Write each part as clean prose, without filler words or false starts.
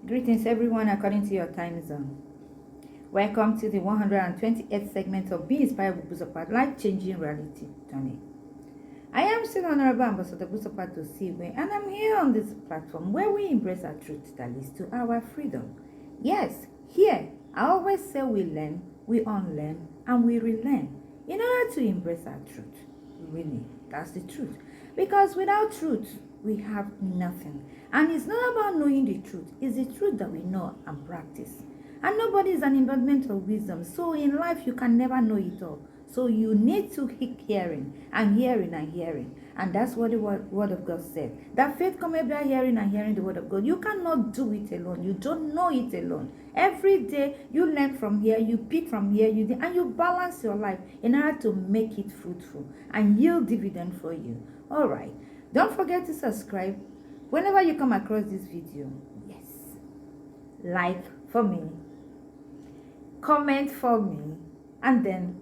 Greetings everyone according to your time zone. Welcome to the 128th segment of Be Inspired with Buzopat, life-changing reality journey. I am still Honorable Ambassador Buzopat to Siwe, and I'm here on this platform where we embrace our truth that leads to our freedom. Yes, here, I always say we learn, we unlearn, and we relearn in order to embrace our truth. Really, that's the truth. Because without truth, we have nothing. And it's not about knowing the truth. It's the truth that we know and practice. And nobody is an embodiment of wisdom. So in life, you can never know it all. So you need to keep hearing and hearing and hearing. And that's what the word of God said. That faith comes by hearing and hearing the word of God. You cannot do it alone. You don't know it alone. Every day, you learn from here, you pick from here, and you balance your life in order to make it fruitful and yield dividend for you. All right. Don't forget to subscribe whenever you come across this video. Yes. Like for me. Comment for me. And then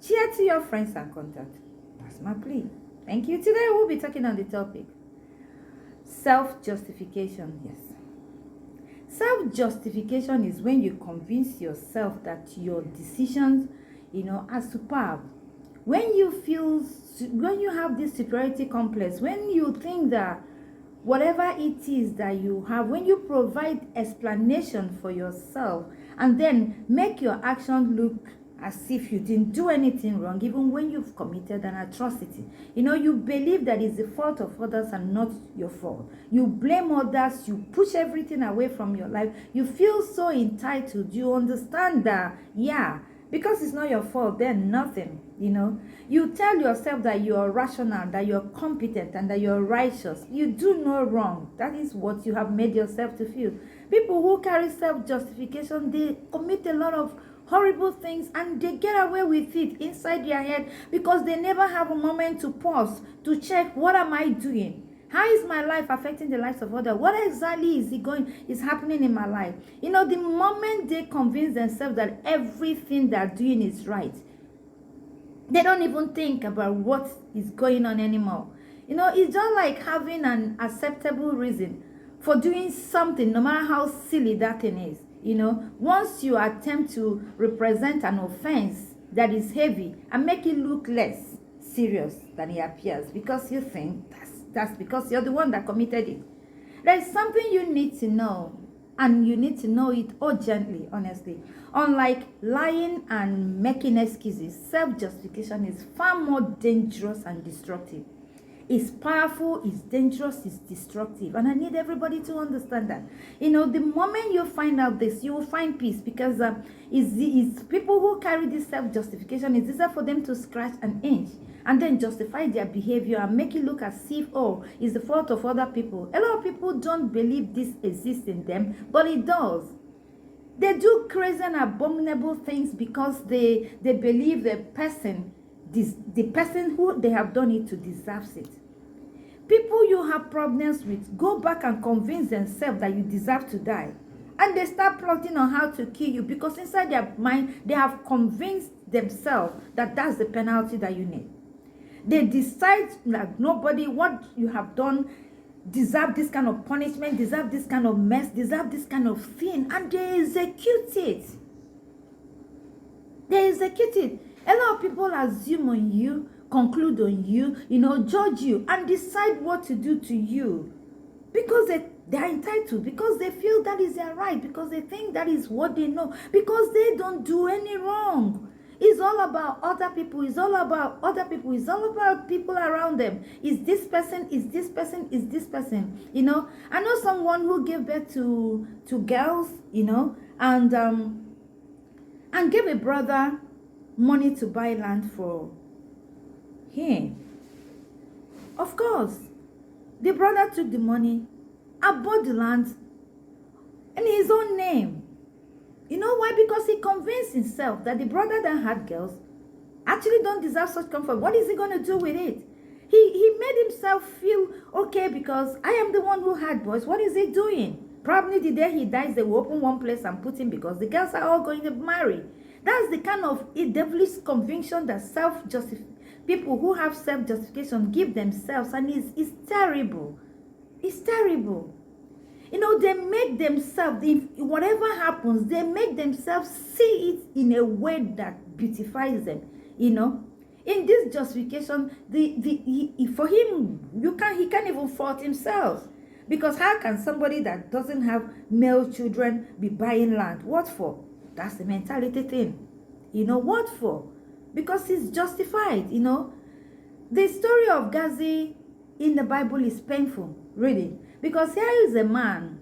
share to your friends and contact. That's my plea. Thank you. Today we'll be talking on the topic self-justification. Yes. Self-justification is when you convince yourself that your decisions, are superb. When you have this superiority complex, when you think that whatever it is that you have, when you provide explanation for yourself and then make your action look as if you didn't do anything wrong, even when you've committed an atrocity. You believe that it's the fault of others and not your fault. You blame others, you push everything away from your life. You feel so entitled. You understand that, because it's not your fault, then nothing, You tell yourself that you are rational, that you're competent, and that you're righteous. You do no wrong. That is what you have made yourself to feel. People who carry self-justification, they commit a lot of horrible things and they get away with it inside their head because they never have a moment to pause, to check, what am I doing? How is my life affecting the lives of others? What exactly is happening in my life? The moment they convince themselves that everything they're doing is right, they don't even think about what is going on anymore. It's just like having an acceptable reason for doing something, no matter how silly that thing is. Once you attempt to represent an offense that is heavy and make it look less serious than it appears because you think that's because you're the one that committed it. There's something you need to know, and you need to know it urgently, honestly. Unlike lying and making excuses, self-justification is far more dangerous and destructive. It's powerful, it's dangerous, it's destructive. And I need everybody to understand that. The moment you find out this, you will find peace, because it's people who carry this self-justification, it's easier for them to scratch an inch and then justify their behavior and make it look as if, it's the fault of other people. A lot of people don't believe this exists in them, but it does. They do crazy and abominable things because they believe the person who they have done it to deserves it. People you have problems with go back and convince themselves that you deserve to die. And they start plotting on how to kill you because inside their mind, they have convinced themselves that that's the penalty that you need. They decide that nobody, what you have done, deserve this kind of punishment, deserve this kind of mess, deserve this kind of thing. And they execute it. A lot of people assume on you, conclude on you, judge you, and decide what to do to you. Because they're entitled, because they feel that is their right, because they think that is what they know, because they don't do any wrong. It's all about other people. It's all about other people. It's all about people around them. Is this person, is this person, is this person. I know someone who gave birth to girls, and gave a brother money to buy land for him. Of course, the brother took the money and bought the land in his own name. You know why? Because he convinced himself that the brother that had girls actually don't deserve such comfort. What is he going to do with it? He made himself feel okay because I am the one who had boys. What is he doing? Probably the day he dies, they will open one place and put him because the girls are all going to marry. That's the kind of devilish conviction that people who have self-justification give themselves, and it's terrible. It's terrible. They make themselves, if whatever happens, they make themselves see it in a way that beautifies them. In this justification, for him, he can't even fault himself. Because how can somebody that doesn't have male children be buying land? What for? That's the mentality thing. What for? Because he's justified. The story of Gazi in the Bible is painful, really. Because here is a man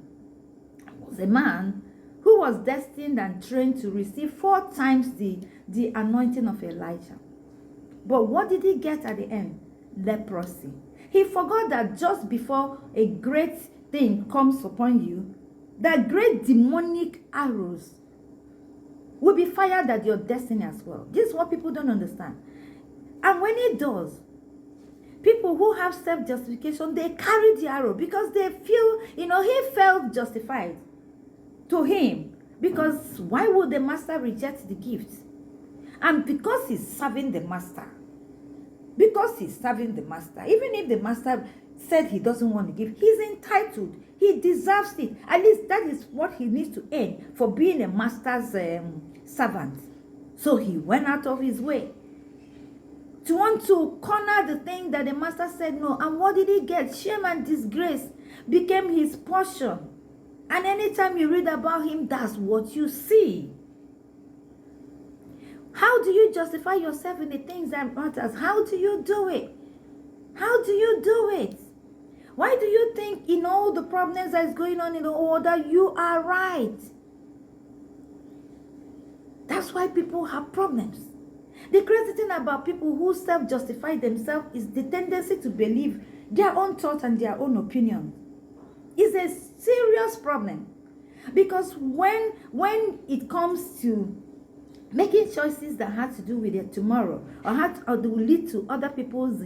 who was destined and trained to receive 4 times the anointing of Elijah. But what did he get at the end? Leprosy. He forgot that just before a great thing comes upon you, that great demonic arrows will be fired at your destiny as well. This is what people don't understand. And when it does, people who have self-justification, they carry the arrow because they feel, he felt justified to him. Because why would the master reject the gift? And because he's serving the master. Even if the master said he doesn't want to give, he's entitled. He deserves it. At least that is what he needs to earn for being a master's servant. So he went out of his way to want to corner the thing that the master said no. And what did he get? Shame and disgrace became his portion. And anytime you read about him, that's what you see. How do you justify yourself in the things that matters? How do you do it? How do you do it? Why do you think in all the problems that is going on in the world that you are right? That's why people have problems. The crazy thing about people who self-justify themselves is the tendency to believe their own thoughts and their own opinion. It's a serious problem. Because when it comes to making choices that have to do with it tomorrow, or will lead to other people's,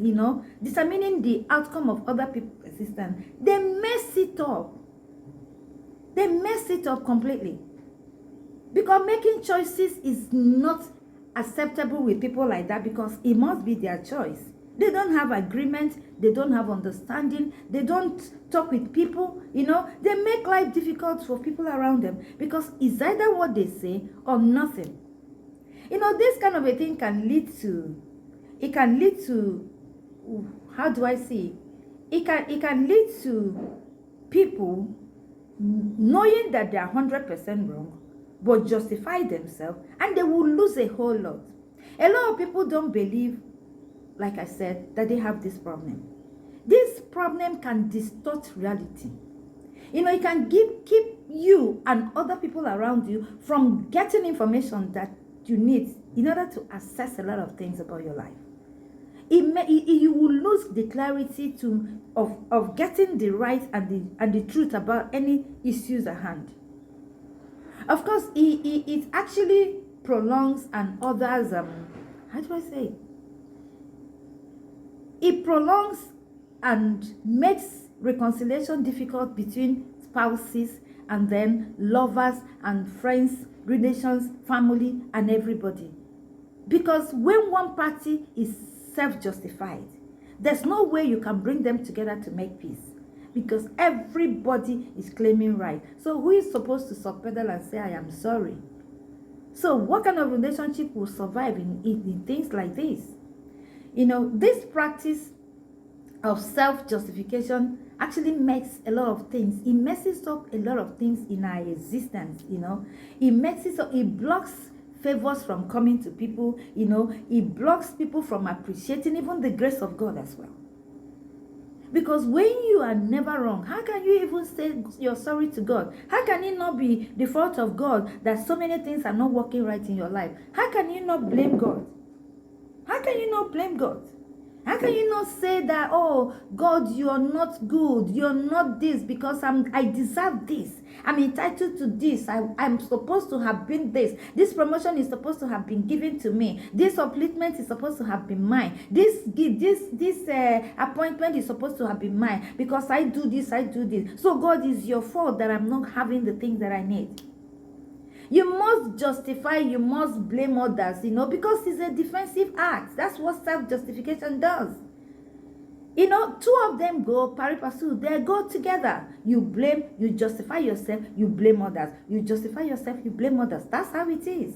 determining the outcome of other people's existence, they mess it up. They mess it up completely. Because making choices is not acceptable with people like that, because it must be their choice. They don't have agreement. They don't have understanding. They don't talk with people. They make life difficult for people around them, because it's either what they say or nothing. This kind of a thing can lead to, how do I say it? It can lead to people knowing that they are 100% wrong, but justify themselves, and they will lose a whole lot. A lot of people don't believe, like I said, that they have this problem. This problem can distort reality. It can keep you and other people around you from getting information that you need in order to assess a lot of things about your life. You will lose the clarity of getting the right and the truth about any issues at hand. Of course, it actually prolongs and others, how do I say it? It prolongs and makes reconciliation difficult between spouses, and then lovers and friends, relations, family, and everybody. Because when one party is self-justified, there's no way you can bring them together to make peace. Because everybody is claiming right. So who is supposed to subpedal and say, I am sorry? So what kind of relationship will survive in things like this? This practice of self-justification actually makes a lot of things. It messes up a lot of things in our existence, It messes up, it blocks favors from coming to people, It blocks people from appreciating even the grace of God as well. Because when you are never wrong, how can you even say you're sorry to God? How can it not be the fault of God that so many things are not working right in your life? How can you not blame God? How can you not blame God? How can you not say that, oh, God, you're not good. You're not this because I deserve this. I'm entitled to this. I'm supposed to have been this. This promotion is supposed to have been given to me. This upliftment is supposed to have been mine. This appointment is supposed to have been mine because I do this, I do this. So God, is your fault that I'm not having the things that I need. You must justify, you must blame others, because it's a defensive act. That's what self-justification does. You know, two of them go pari passu, they go together. You blame, you justify yourself, you blame others. You justify yourself, you blame others. That's how it is.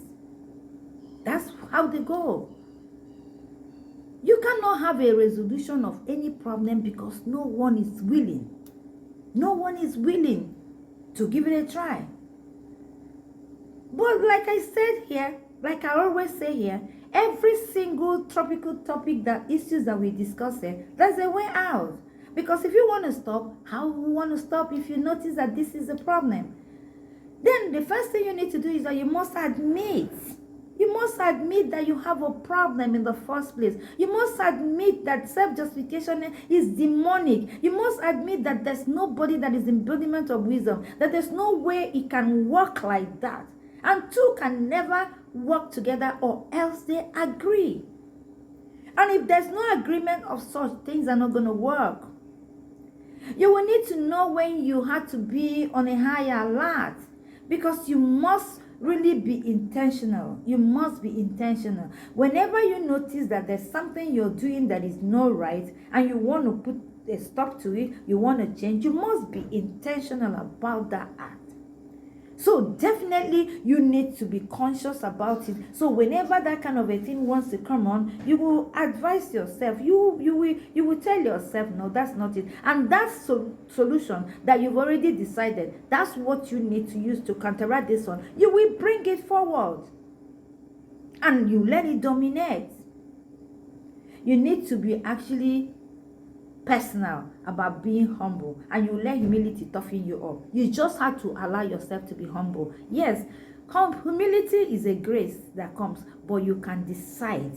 That's how they go. You cannot have a resolution of any problem because no one is willing. No one is willing to give it a try. But like I said here, like I always say here, every single tropical topic, that issues that we discuss here, there's a way out. Because if you want to stop, how you want to stop if you notice that this is a problem? Then the first thing you need to do is that you must admit. You must admit that you have a problem in the first place. You must admit that self-justification is demonic. You must admit that there's nobody that is the embodiment of wisdom, that there's no way it can work like that. And two can never work together, or else they agree. And if there's no agreement of such, things are not going to work. You will need to know when you have to be on a higher alert, because you must really be intentional. You must be intentional. Whenever you notice that there's something you're doing that is not right and you want to put a stop to it, you want to change, you must be intentional about that act. So definitely you need to be conscious about it. So whenever that kind of a thing wants to come on, you will advise yourself. You will tell yourself, no, that's not it. And that solution that you've already decided, that's what you need to use to counteract this one. You will bring it forward and you let it dominate. You need to be actually personal about being humble, and you let humility toughen you up. You just have to allow yourself to be humble. Yes, humility is a grace that comes, but you can decide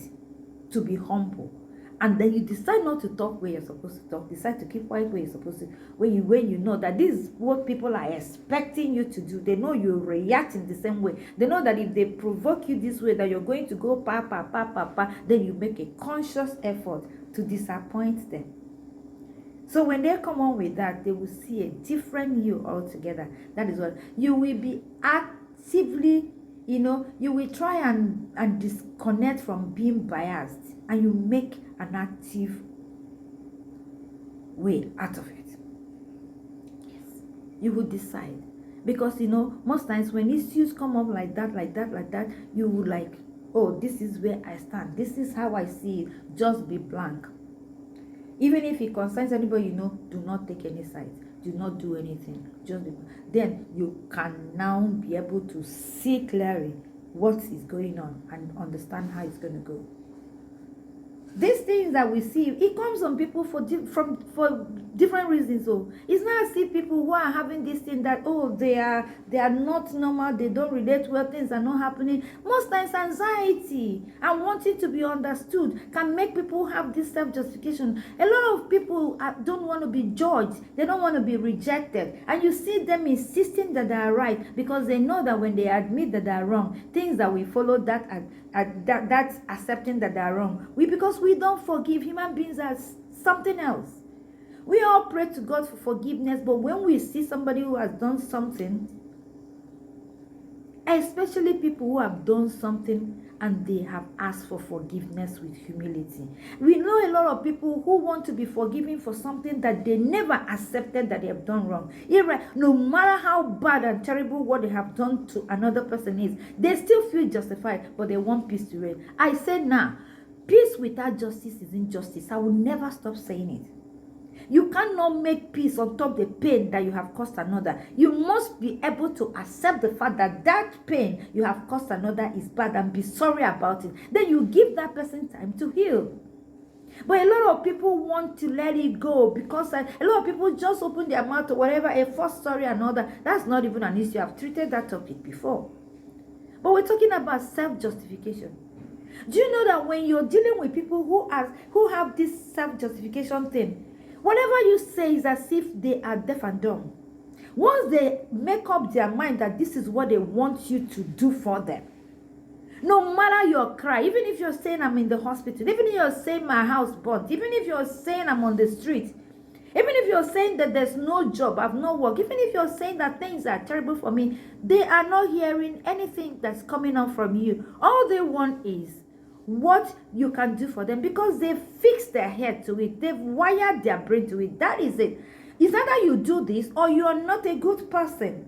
to be humble, and then you decide not to talk where you're supposed to talk. Decide to keep quiet where you're supposed to. When you know that this is what people are expecting you to do, they know you react in the same way. They know that if they provoke you this way, that you're going to go pa pa pa pa pa. Then you make a conscious effort to disappoint them. So when they come on with that, they will see a different you altogether. That is what you will be actively, you will try and disconnect from being biased, and you make an active way out of it. Yes, you will decide. Because, most times when issues come up like that, you will like, oh, this is where I stand. This is how I see it. Just be blank. Even if it concerns anybody, do not take any sides. Do not do anything. Then you can now be able to see clearly what is going on and understand how it's going to go. These things that we see, it comes on people for different reasons. So it's not as if people who are having this thing that, oh, they are not normal, they don't relate well, things are not happening. Most times anxiety and wanting to be understood can make people have this self-justification. A lot of people don't want to be judged, they don't want to be rejected, and you see them insisting that they are right because they know that when they admit that they are wrong, things that we follow that's accepting that they are wrong. Because we don't forgive. Human beings as something else. We all pray to God for forgiveness, but when we see somebody who has done something, especially people who have done something and they have asked for forgiveness with humility. We know a lot of people who want to be forgiven for something that they never accepted that they have done wrong. No matter how bad and terrible what they have done to another person is, they still feel justified, but they want peace to reign. I say now, peace without justice is injustice. I will never stop saying it. You cannot make peace on top of the pain that you have caused another. You must be able to accept the fact that that pain you have caused another is bad and be sorry about it. Then you give that person time to heal. But a lot of people want to let it go because a lot of people just open their mouth or whatever, a first sorry and all that. That's not even an issue. I've treated that topic before. But we're talking about self-justification. Do you know that when you're dealing with people who have this self-justification thing, whatever you say is as if they are deaf and dumb. Once they make up their mind that this is what they want you to do for them, no matter your cry, even if you're saying I'm in the hospital, even if you're saying my house burnt, even if you're saying I'm on the street, even if you're saying that there's no job, I've no work, even if you're saying that things are terrible for me, they are not hearing anything that's coming out from you. All they want is, what you can do for them because they've fixed their head to it. They've wired their brain to it. That is it. It's either you do this or you are not a good person.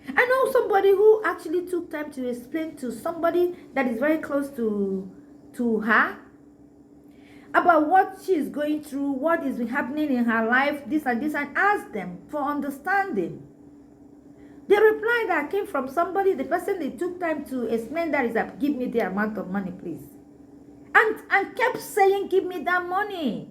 I know somebody who actually took time to explain to somebody that is very close to her about what she is going through, what is happening in her life, this, and ask them for understanding. The reply that came from somebody, the person they took time to explain that is that, give me the amount of money, please. And kept saying, give me that money.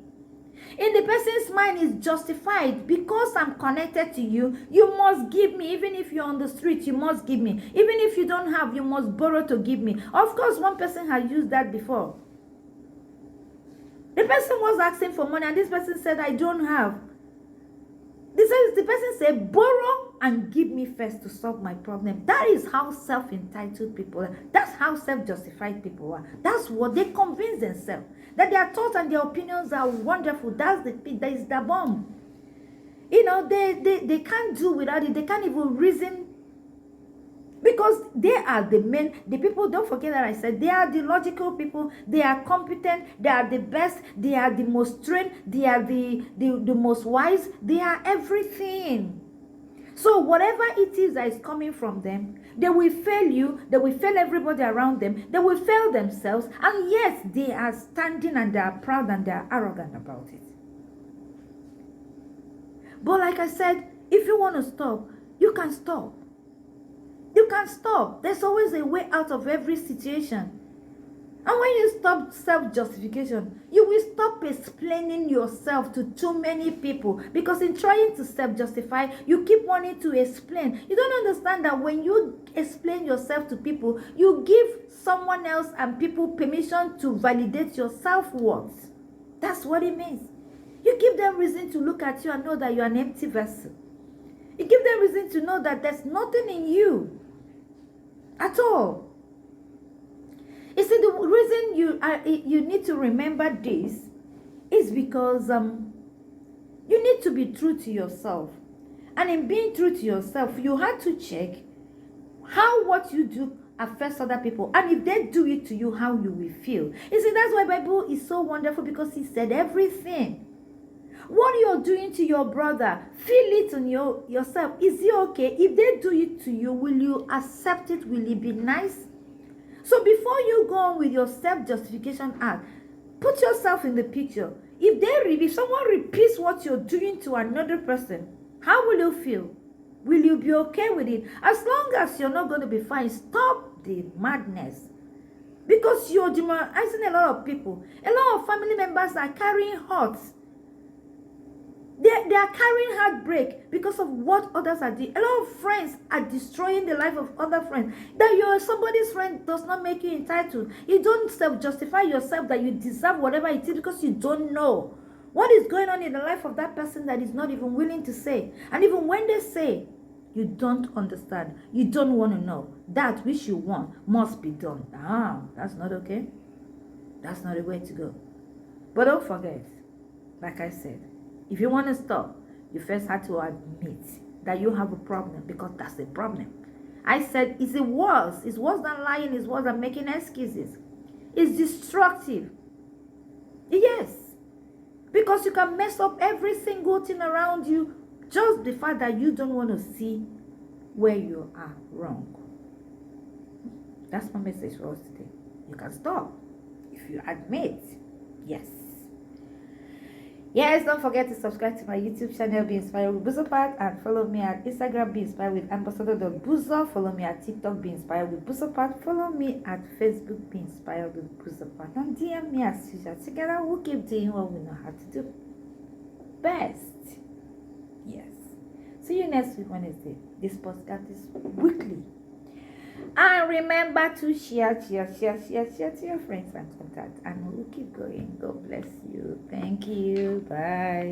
In the person's mind is justified. Because I'm connected to you, you must give me. Even if you're on the street, you must give me. Even if you don't have, you must borrow to give me. Of course, one person had used that before. The person was asking for money and this person said, I don't have. The person said, borrow and give me first to solve my problem. That is how self-entitled people are. That's how self-justified people are. That's what they convince themselves. That their thoughts and their opinions are wonderful. That is the bomb. You know, they can't do without it. They can't even reason. Because they are the people, don't forget that I said, they are the logical people, they are competent, they are the best, they are the most trained, they are the most wise, they are everything. So whatever it is that is coming from them, they will fail you, they will fail everybody around them, they will fail themselves, and yes, they are standing and they are proud and they are arrogant about it. But like I said, if you want to stop, you can stop. You can stop. There's always a way out of every situation. And when you stop self-justification, you will stop explaining yourself to too many people. Because in trying to self-justify, you keep wanting to explain. You don't understand that when you explain yourself to people, you give someone else and people permission to validate your self-worth. That's what it means. You give them reason to look at you and know that you're an empty vessel. You give them reason to know that there's nothing in you at all. You see, the reason you need to remember this is because you need to be true to yourself. And in being true to yourself, you have to check how what you do affects other people. And if they do it to you, how you will feel. You see, that's why the Bible is so wonderful, because he said everything. What you're doing to your brother, feel it on yourself. Is it okay? If they do it to you, will you accept it? Will it be nice? So before you go on with your self-justification act, put yourself in the picture. If someone repeats what you're doing to another person, how will you feel? Will you be okay with it? As long as you're not going to be fine, stop the madness. Because you're demonizing a lot of people. A lot of family members are carrying hurts. They are carrying heartbreak because of what others are doing. A lot of friends are destroying the life of other friends. That you're somebody's friend does not make you entitled. You don't self-justify yourself that you deserve whatever it is because you don't know what is going on in the life of that person that is not even willing to say. And even when they say, you don't understand. You don't want to know. That which you want must be done. That's not okay. That's not the way to go. But don't forget, like I said, if you want to stop, you first have to admit that you have a problem, because that's a problem. I said it's worse. It's worse than lying. It's worse than making excuses. It's destructive. Yes. Because you can mess up every single thing around you, just the fact that you don't want to see where you are wrong. That's my message for us today. You can stop if you admit. Yes. Yes, don't forget to subscribe to my YouTube channel, Be Inspired with Buzopat, and follow me at Instagram, Be Inspired with Ambassador.Buzo. Follow me at TikTok, Be Inspired with Buzopat. Follow me at Facebook, Be Inspired with Buzopat. And DM me as usual. Together, we'll keep doing what we know how to do best. Yes. See you next week, Wednesday. This podcast is weekly. And remember to share to your friends and contacts. And we'll keep going. God bless you. Thank you. Bye.